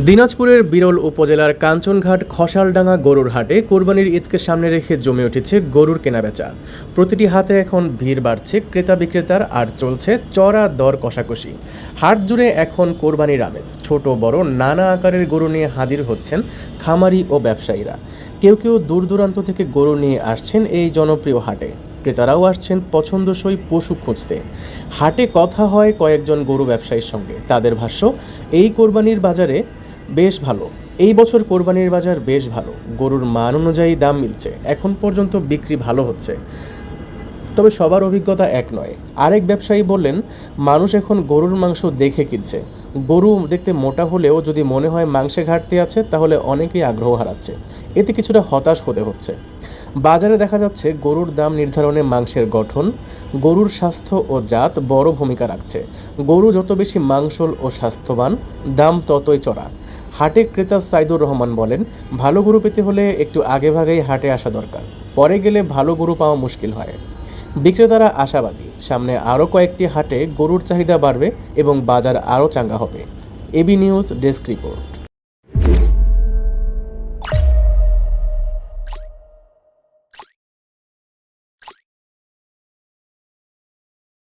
দিনাজপুরের বিরল উপজেলার কাঞ্চনঘাট খসালডাঙ্গা গরুর হাটে কোরবানির ঈদকে সামনে রেখে জমে উঠেছে গরুর কেনাবেচা। প্রতিটি হাতে এখন ভিড় বাড়ছে ক্রেতা বিক্রেতার, আর চলছে চড়া দর কষাকষি। হাট জুড়ে এখন কোরবানির আমেজ। ছোট বড় নানা আকারের গরু নিয়ে হাজির হচ্ছেন খামারি ও ব্যবসায়ীরা। কেউ কেউ দূর দূরান্ত থেকে গরু নিয়ে আসছেন এই জনপ্রিয় হাটে। ক্রেতারাও আসছেন পছন্দসই পশু খুঁজতে। হাটে কথা হয় কয়েকজন গরু ব্যবসায়ীর সঙ্গে। তাদের ভাষ্য, এই কোরবানির বাজারে বেশ ভালো। এই বছর কোরবানির বাজার বেশ ভালো, গরুর মান অনুযায়ী দাম মিলছে, এখন পর্যন্ত বিক্রি ভালো হচ্ছে। তবে সবার অভিজ্ঞতা এক নয়। আরেক ব্যবসায়ী বললেন, মানুষ এখন গরুর মাংস দেখে কিনছে। গরু দেখতে মোটা হলেও যদি মনে হয় মাংসে ঘাটতি আছে, তাহলে অনেকেই আগ্রহ হারাচ্ছে। এতে কিছুটা হতাশ হতে হচ্ছে। বাজারে দেখা যাচ্ছে গরুর দাম নির্ধারণে মাংসের গঠন, গরুর স্বাস্থ্য ও জাত বড় ভূমিকা রাখছে। গরু যত বেশি মাংসল ও স্বাস্থ্যবান, দাম ততই চড়া। হাটে ক্রেতা সাইদুর রহমান বলেন, ভালো গরু পেতে হলে একটু আগেভাগেই হাটে আসা দরকার। পরে গেলে ভালো গরু পাওয়া মুশকিল হয়। বিক্রেতারা আশাবাদী, সামনে আরও কয়েকটি হাটে গরুর চাহিদা বাড়বে এবং বাজার আরও চাঙ্গা হবে। AB news desk report.